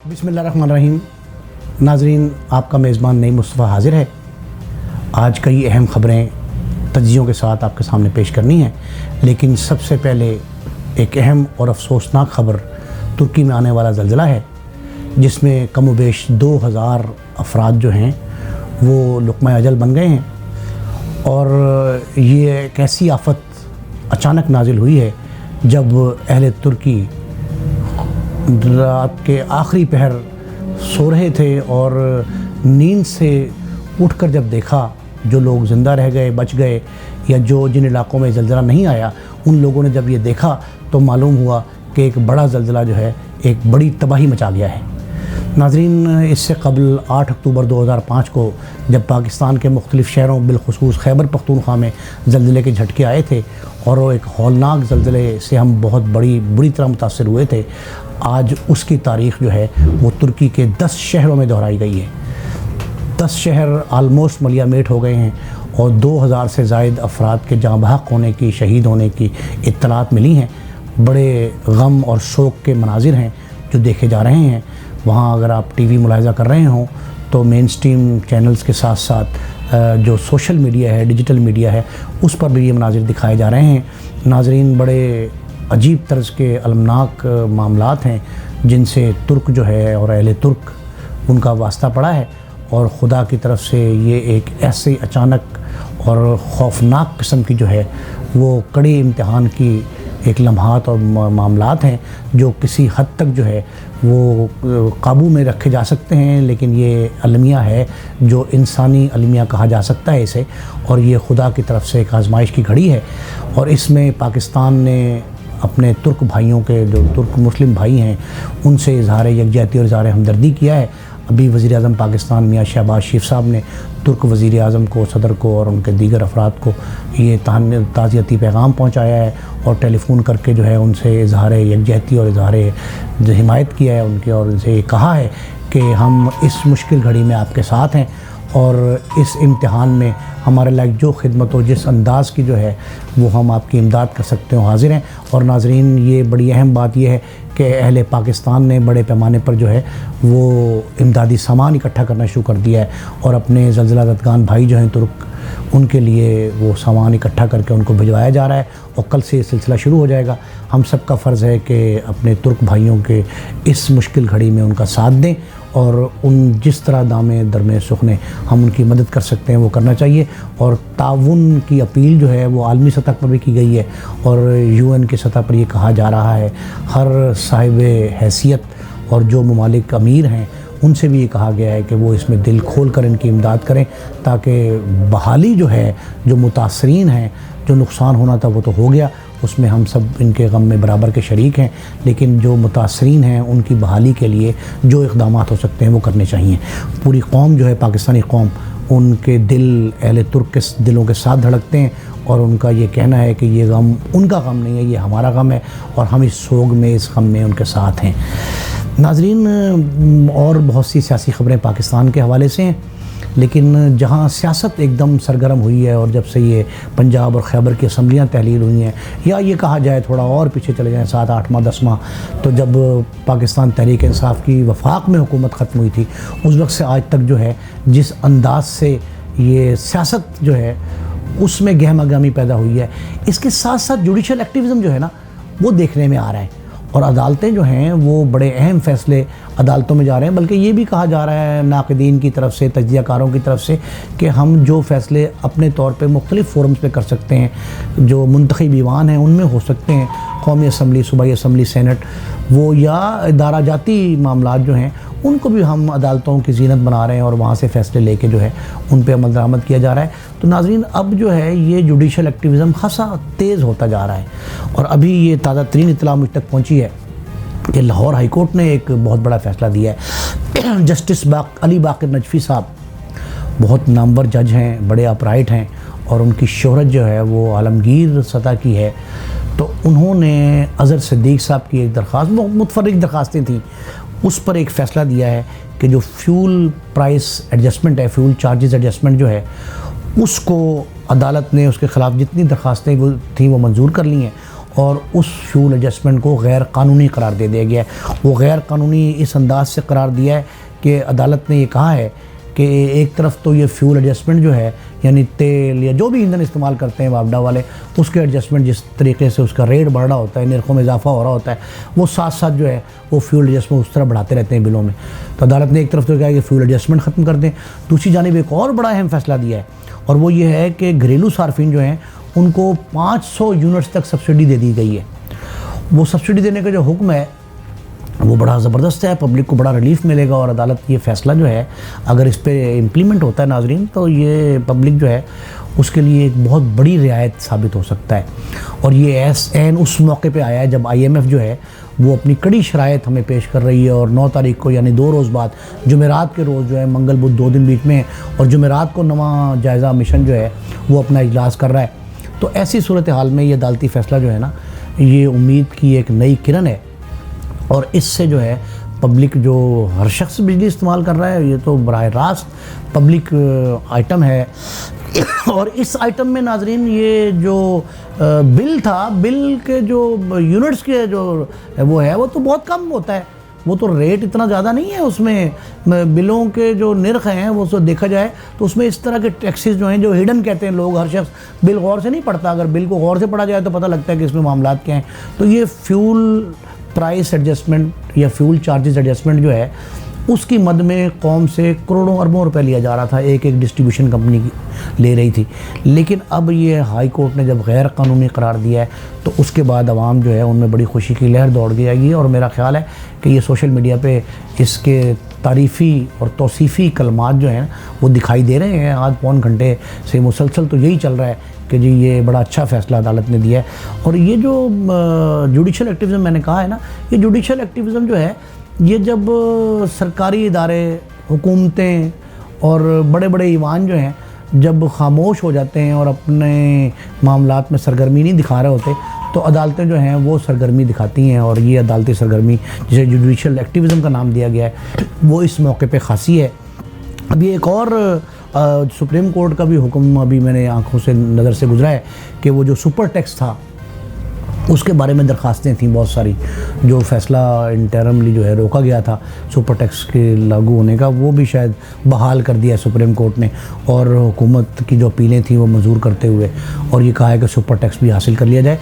बिस्मिल्लाहिर्रहमानिर्रहीम। नाज़रीन, आपका मेज़बान नईम मुस्तफ़ा हाज़िर है। आज कई अहम ख़बरें तज्ज़ियों के साथ आपके सामने पेश करनी है, लेकिन सबसे पहले एक अहम और अफसोसनाक ख़बर तुर्की में आने वाला ज़लज़ला है, जिसमें कम व बेश 2000 अफराद जो हैं वो लुक़मा अजल बन गए हैं। और ये एक ऐसी आफ़त अचानक नाजिल हुई है जब अहले तुर्की रात के आखिरी पहर सो रहे थे और नींद से उठकर जब देखा, जो लोग ज़िंदा रह गए, बच गए, या जो जिन इलाक़ों में ज़लज़ला नहीं आया, उन लोगों ने जब ये देखा तो मालूम हुआ कि एक बड़ा ज़लज़ला जो है एक बड़ी तबाही मचा गया है। नाज़रीन, इससे कबल 8 अक्टूबर 2005 को जब पाकिस्तान के मुख्तलिफ़ शहरों बिलखुसूस खैबर पख्तूनख्वा में ज़लज़ले के झटके आए थे और वो एक हौलनाक ज़लज़ले से हम बहुत बुरी तरह मुतासर हुए थे, आज उसकी तारीख़ जो है वो तुर्की के 10 शहरों में दोहराई गई है। 10 शहर आलमोस्ट मलियामेट हो गए हैं और 2000 से ज़ायद अफराद के जाँ बहक होने की, शहीद होने की इत्तलात मिली हैं। बड़े गम और शोक के मनाजिर हैं जो देखे जा रहे हैं। वहाँ अगर आप टीवी मुलाहिज़ा कर रहे हों तो मेन स्ट्रीम चैनल्स के साथ साथ जो सोशल मीडिया है, डिजिटल मीडिया है, उस पर भी ये मनाजिर दिखाए जा रहे हैं। नाज़रीन, बड़े अजीब तर्ज के अलमनाक मामलात हैं जिनसे तुर्क जो है और अहले तुर्क उनका वास्ता पड़ा है, और ख़ुदा की तरफ से ये एक ऐसे अचानक और ख़ौफनाक किस्म की जो है वो कड़ी इम्तिहान की एक लम्हात और मामलात हैं जो किसी हद तक जो है वो काबू में रखे जा सकते हैं, लेकिन ये अलमिया है जो इंसानी अलमिया कहा जा सकता है इसे, और ये खुदा की तरफ से एक आजमाइश की घड़ी है। और इसमें पाकिस्तान ने अपने तुर्क भाइयों के, जो तुर्क मुस्लिम भाई हैं, उनसे इज़हार यकजहती और इज़हार हमदर्दी किया है। अभी वज़ीर-ए-आज़म पाकिस्तान मियाँ शहबाज शरीफ साहब ने तुर्क वज़ीर-ए-आज़म को, सदर को और उनके दीगर अफराद को ये ताज़ियती पैगाम पहुँचाया है और टेलीफ़ोन करके जो है उनसे इज़हार यकजहती और इज़हार हिमायत किया है उनके, और उनसे ये कहा है कि हम इस मुश्किल घड़ी में आपके साथ हैं और इस इम्तिहान में हमारे लायक जो खिदमत हो, जिस अंदाज़ की जो है वो हम आपकी इमदाद कर सकते हो, हाज़िर हैं। और नाज़रीन, ये बड़ी अहम बात यह है कि अहले पाकिस्तान ने बड़े पैमाने पर जो है वो इमदादी सामान इकट्ठा करना शुरू कर दिया है और अपने ज़लज़ला ज़दगान भाई जो हैं तुर्क, उनके लिए वो सामान इकट्ठा करके उनको भिजवाया जा रहा है और कल से ये सिलसिला शुरू हो जाएगा। हम सब का फ़र्ज़ है कि अपने तुर्क भाइयों के इस मुश्किल घड़ी में उनका साथ दें और उन जिस तरह दामे दरमे सुखने हम उनकी मदद कर सकते हैं वो करना चाहिए। और ताउन की अपील जो है वो आलमी सतह पर भी की गई है और UN की सतह पर ये कहा जा रहा है, हर साहिब हैसियत और जो ममालिक अमीर हैं उनसे भी ये कहा गया है कि वो इसमें दिल खोल कर इनकी इमदाद करें, ताकि बहाली जो है, जो मुतासरीन हैं, जो नुकसान होना था वो तो हो गया, उसमें हम सब इनके गम में बराबर के शरीक हैं, लेकिन जो मुतासरीन हैं उनकी बहाली के लिए जो इक़दामात हो सकते हैं वो करने चाहिए। पूरी कौम जो है, पाकिस्तानी कौम, उनके दिल अहले तुर्क के दिलों के साथ धड़कते हैं और उनका ये कहना है कि ये गम उनका गम नहीं है, ये हमारा गम है और हम इस सोग में, इस गम में उनके साथ हैं। नाज़रीन, और बहुत सी सियासी ख़बरें पाकिस्तान के हवाले से हैं, लेकिन जहाँ सियासत एकदम सरगर्म हुई है और जब से ये पंजाब और खैबर की असम्बलियाँ तहलील हुई हैं, या ये कहा जाए थोड़ा और पीछे चले जाएँ 7, 8 माह 10 माह, तो जब पाकिस्तान तहरीक इंसाफ की वफाक में हुकूमत ख़त्म हुई थी, उस वक्त से आज तक जो है जिस अंदाज से ये सियासत जो है उसमें गहमागहमी पैदा हुई है, इसके साथ साथ जुडिशल एक्टिविज़म जो है ना वो देखने में आ रहा है और अदालतें जो हैं वो बड़े अहम फ़ैसले अदालतों में जा रहे हैं। बल्कि ये भी कहा जा रहा है नाक़दीन की तरफ से, तज्ज़ियाकारों की तरफ से, कि हम जो फ़ैसले अपने तौर पे मुख्तलिफ़ फ़ोरम्स पे कर सकते हैं, जो मुंतखब ईवान हैं उनमें हो सकते हैं, कौमी असम्बली, सूबाई असम्बली, सेनेट, वो या इदारा जाती मामलात जो हैं उनको भी हम अदालतों की ज़ीनत बना रहे हैं और वहाँ से फ़ैसले लेके जो है उन पर अमल दरामद किया जा रहा है। तो नाज़रीन, अब जो है ये जुडिशल एक्टिविज़म खासा तेज़ होता जा रहा है और अभी ये ताज़ा तरीन इत्तला मुझ तक पहुँची है कि लाहौर हाई कोर्ट ने एक बहुत बड़ा फ़ैसला दिया है। जस्टिस अली बाकर नजफ़ी साहब बहुत नामवर जज हैं, बड़े अपराइट हैं और उनकी शोहरत जो है वो आलमगीर सतह की है। तो उन्होंने अज़हर सिद्दीक़ साहब की एक दरख्वास्त, मुतफ़र्रिक़ दरख्वास्तें थीं, उस पर एक फ़ैसला दिया है कि जो फ्यूल प्राइस एडजस्टमेंट है, फ्यूल चार्जेस एडजस्टमेंट जो है, उसको अदालत ने उसके ख़िलाफ़ जितनी दरख्वास्तें वो थी वो मंजूर कर ली हैं और उस फ्यूल एडजस्टमेंट को गैर कानूनी करार दे दिया गया है। वो गैर कानूनी इस अंदाज से करार दिया है कि अदालत ने ये कहा है कि एक तरफ तो ये फ्यूल एडजस्टमेंट जो है, यानी तेल या जो भी ईंधन इस्तेमाल करते हैं वापडा वाले, उसके एडजस्टमेंट जिस तरीके से उसका रेट बढ़ रहा होता है, निर्खों में इजाफा हो रहा होता है, वो साथ साथ जो है वो फ्यूल एडजस्टमेंट उस तरह बढ़ाते रहते हैं बिलों में। तो अदालत ने एक तरफ तो कहा कि फ्यूल एडजस्टमेंट ख़त्म कर दें, दूसरी जानिब एक और बड़ा अहम फैसला दिया है, और वो ये है कि घरेलू सार्फिन जो हैं उनको 500 यूनिट्स तक सब्सिडी दे दी गई है। वो सब्सिडी देने का जो हुक्म है वो बड़ा ज़बरदस्त है, पब्लिक को बड़ा रिलीफ मिलेगा। और अदालत ये फ़ैसला जो है अगर इस पर इम्प्लीमेंट होता है नाजरीन, तो ये पब्लिक जो है उसके लिए एक बहुत बड़ी रियायत साबित हो सकता है। और ये ऐन उस मौके पे आया है जब IMF जो है वो अपनी कड़ी शराइत हमें पेश कर रही है, और 9 तारीख को यानी 2 रोज़ बाद जुमेरात के रोज़ जो है, मंगल बुध 2 दिन बीच में है, और जुमेरात को नवा जायज़ा मिशन जो है वो अपना इजलास कर रहा है। तो ऐसी सूरत हाल में ये अदालती फ़ैसला जो है ना, ये उम्मीद की एक नई किरण है, और इससे जो है पब्लिक जो हर शख्स बिजली इस्तेमाल कर रहा है, ये तो बराह रास्त पब्लिक आइटम है। और इस आइटम में नाजरीन ये जो बिल था, बिल के जो यूनिट्स के जो वो है वो तो बहुत कम होता है, वो तो रेट इतना ज़्यादा नहीं है उसमें। बिलों के जो निर्ख हैं वो तो देखा जाए तो उसमें इस तरह के टैक्सेस जो हैं, जो हिडन कहते हैं लोग, हर शख्स बिल गौर से नहीं पढ़ता। अगर बिल को गौर से पढ़ा जाए तो पता लगता है कि इसमें मामला क्या हैं। तो ये फ्यूल प्राइस एडजस्टमेंट या फ्यूल चार्जेस एडजस्टमेंट जो है उसकी मद में कौम से करोड़ों अरबों रुपए लिया जा रहा था, एक एक डिस्ट्रीब्यूशन कंपनी की ले रही थी। लेकिन अब ये हाई कोर्ट ने जब गैर कानूनी करार दिया है तो उसके बाद आवाम जो है उनमें बड़ी खुशी की लहर दौड़ जाएगी। और मेरा ख्याल है कि ये सोशल मीडिया पे इसके तारीफ़ी और तौसीफ़ी कलमात जो हैं वो दिखाई दे रहे हैं। आज पौन घंटे से मुसलसल तो यही चल रहा है कि जी ये बड़ा अच्छा फ़ैसला अदालत ने दिया है। और ये जो जुडिशल एक्टिविज़म मैंने कहा है ना, ये जुडिशल एक्टिविज़म जो है ये जब सरकारी इदारे, हुकूमतें और बड़े बड़े ईवान जो हैं जब खामोश हो जाते हैं और अपने मामलात में सरगर्मी नहीं दिखा रहे होते, तो अदालतें जो हैं वो सरगर्मी दिखाती हैं। और ये अदालती सरगर्मी, जिसे जुडिशल एक्टिविज़म का नाम दिया गया है, वो इस मौके पे ख़ासी है। अभी एक और सुप्रीम कोर्ट का भी हुक्म अभी मैंने आंखों से नज़र से गुजरा है कि वो जो सुपर टैक्स था उसके बारे में दरख्वास्तें थी बहुत सारी, जो फ़ैसला इंटरमली जो है रोका गया था सुपर टैक्स के लागू होने का, वो भी शायद बहाल कर दिया है सुप्रीम कोर्ट ने। और हुकूमत की जो अपीलें थी वो मंजूर करते हुए और ये कहा है कि सुपर टैक्स भी हासिल कर लिया जाए।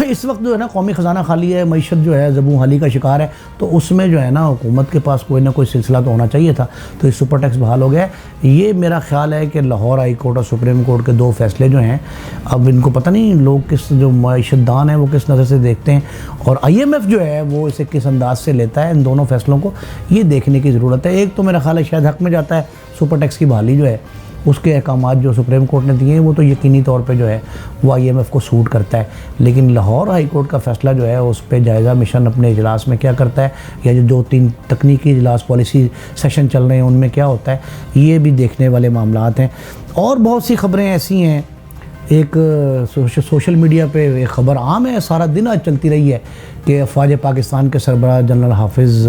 इस वक्त जो है ना कौमी ख़जाना खाली है, मईशत जो है ज़बू हाली का शिकार है, तो उसमें जो है ना हुकूमत के पास कोई ना कोई सिलसिला तो होना चाहिए था। तो ये सुपर टैक्स बहाल हो गया है। ये मेरा ख्याल है कि लाहौर हाई कोर्ट और सुप्रीम कोर्ट के 2 फैसले जो हैं, अब इनको पता नहीं लोग किस, जो मईशतदान है वो किस नज़र से देखते हैं, और IMF जो है वो इसे किस अंदाज से लेता है। इन दोनों फैसलों को ये देखने की ज़रूरत है। एक तो मेरा ख्याल है शायद हक़ में जाता है सुपर टैक्स की बहाली जो है, उसके अहकामात जो सुप्रीम कोर्ट ने दिए हैं वो तो यकीनी तौर पे जो है वो IMF को सूट करता है। लेकिन लाहौर हाई कोर्ट का फ़ैसला जो है उस पर जायज़ा मिशन अपने इजलास में क्या करता है, या जो 2-3 तकनीकी इजलास पॉलिसी सेशन चल रहे हैं उनमें क्या होता है, ये भी देखने वाले मामलात हैं। और बहुत सी ख़बरें ऐसी हैं, एक सोशल मीडिया पे एक ख़बर आम है, सारा दिन आज चलती रही है कि अफ़वाज पाकिस्तान के सरबराह जनरल हाफिज़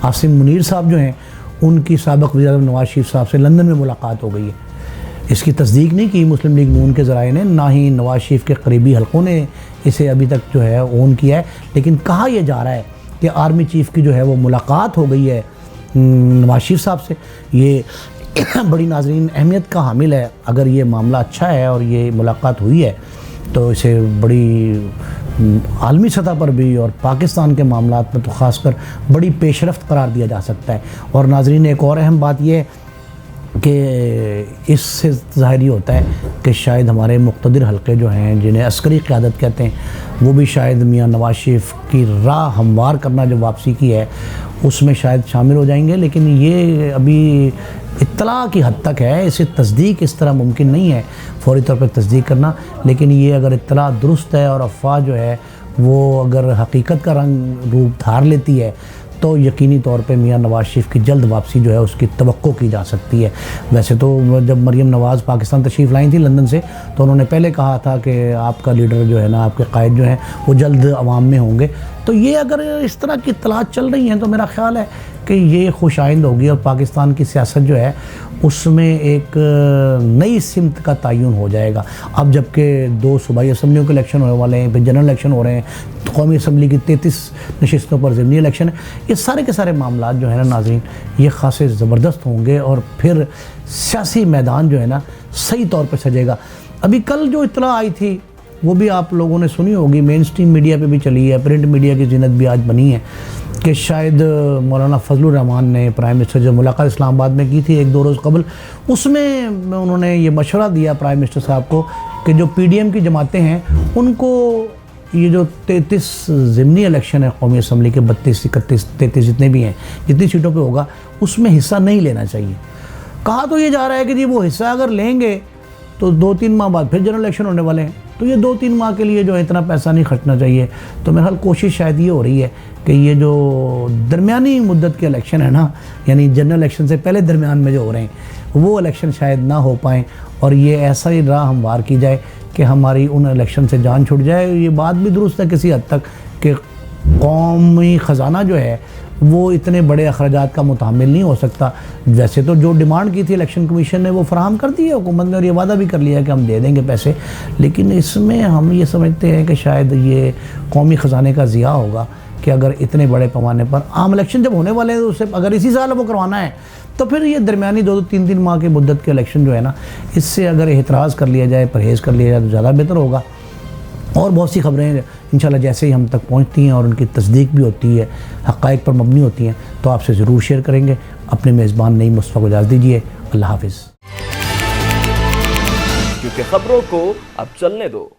आसिम मुनीर साहब जो हैं उनकी साबिक़ वज़ीर-ए-आज़म नवाज़ शरीफ साहब से लंदन में मुलाकात हो गई है। इसकी तस्दीक नहीं की मुस्लिम लीग नून के ज़राए ने, ना ही नवाज़ शरीफ के करीबी हलकों ने इसे अभी तक जो है ओन किया है। लेकिन कहा यह जा रहा है कि आर्मी चीफ़ की जो है वो मुलाकात हो गई है नवाज़ शरीफ साहब से। ये बड़ी नाज़रीन अहमियत का हामिल है। अगर ये मामला अच्छा है और ये मुलाकात हुई है तो इसे बड़ी आलमी सतह पर भी और पाकिस्तान के मामलात में तो ख़ासकर बड़ी पेशरफ्त करार दिया जा सकता है। और नाज़रीन एक और अहम बात यह है कि इससे ज़ाहिर ही होता है कि शायद हमारे मुक़्तदिर हलक़े जो हैं, जिन्हें अस्करी क़यादत कहते हैं, वो भी शायद मियाँ नवाज़ शरीफ की राह हमवार करना जो वापसी की है उसमें शायद शामिल हो जाएंगे। लेकिन ये अभी इत्तला की हद तक है, इसे तस्दीक इस तरह मुमकिन नहीं है फ़ौरी तौर पर तस्दीक करना। लेकिन ये अगर इत्तला दुरुस्त है और अफवाह जो है वो अगर हकीकत का रंग रूप धार लेती है तो यकीनी तौर पे मियाँ नवाज़ शरीफ की जल्द वापसी जो है उसकी तवक्को की जा सकती है। वैसे तो जब मरीम नवाज़ पाकिस्तान तशरीफ़ लाई थी लंदन से, तो उन्होंने पहले कहा था कि आपका लीडर जो है ना, आपके कायद जो हैं वो जल्द अवाम में होंगे। तो ये अगर इस तरह की इत्तलात चल रही हैं तो मेरा ख़्याल है कि ये खुशाइंद होगी और पाकिस्तान की सियासत जो है उसमें एक नई सिमत का तयन हो जाएगा। अब जबकि 2 सूबाई असम्बलियों के इलेक्शन होने वाले हैं, फिर जनरल इलेक्शन हो रहे हैं, तो कौमी असम्बली की 33 नशिस्तों पर ज़िमनी इलेक्शन है। ये सारे के सारे मामला जो है ना नाज़रीन, ये ख़ासे ज़बरदस्त होंगे और फिर सियासी मैदान जो है ना सही तौर पर सजेगा। अभी कल जो इत्तला आई थी वो भी आप लोगों ने सुनी होगी, मेन स्ट्रीम मीडिया पे भी चली है, प्रिंट मीडिया की ज़ीनत भी आज बनी है कि शायद मौलाना फजलुर रहमान ने प्राइम मिनिस्टर जो मुलाकात इस्लामाबाद में की थी 1-2 रोज़ कबल, उसमें उन्होंने ये मशवरा दिया प्राइम मिनिस्टर साहब को कि जो PDM की जमातें हैं उनको ये जो 33 ज़िमनी इलेक्शन है कौमी असम्बली के 32, 31, 33 जितने भी हैं, जितनी सीटों पे होगा उसमें हिस्सा नहीं लेना चाहिए। कहा तो ये जा रहा है कि जी वो हिस्सा अगर लेंगे तो 2-3 माह बाद फिर जनरल इलेक्शन होने वाले हैं, तो ये 2-3 माह के लिए जो है इतना पैसा नहीं खर्चना चाहिए। तो मेरे ख्याल कोशिश शायद ये हो रही है कि ये जो दरमियानी मुद्दत के इलेक्शन है ना, यानी जनरल इलेक्शन से पहले दरमियान में जो हो रहे हैं वो इलेक्शन शायद ना हो पाएँ और ये ऐसा ही राह हमवार की जाए कि हमारी उन इलेक्शन से जान छूट जाए। ये बात भी दुरुस्त है किसी हद तक कि कौमी ख़जाना जो है वो इतने बड़े अखराजात का मुतामिल नहीं हो सकता। वैसे तो जो डिमांड की थी इलेक्शन कमीशन ने वो फराहम कर दी है हुकूमत ने और ये वादा भी कर लिया है कि हम दे देंगे पैसे, लेकिन इसमें हम ये समझते हैं कि शायद ये कौमी ख़जाने का ज़िया होगा कि अगर इतने बड़े पैमाने पर आम इलेक्शन जब होने वाले हैं तो उससे अगर इसी साल वो करवाना है तो फिर ये दरमियानी 2-3 माह की मुद्दत के इलेक्शन जो है ना, इससे अगर एहतराज़ कर लिया जाए, परहेज़ कर लिया जाए तो ज़्यादा बेहतर होगा। और बहुत सी खबरें इंशाल्लाह जैसे ही हम तक पहुंचती हैं और उनकी तस्दीक भी होती है, हक़ाइक़ पर मबनी होती हैं, तो आपसे ज़रूर शेयर करेंगे। अपने मेज़बान नईम मुस्तफ़ा को इजाज़त दीजिए। अल्लाह हाफ़िज़। क्योंकि खबरों को अब चलने दो।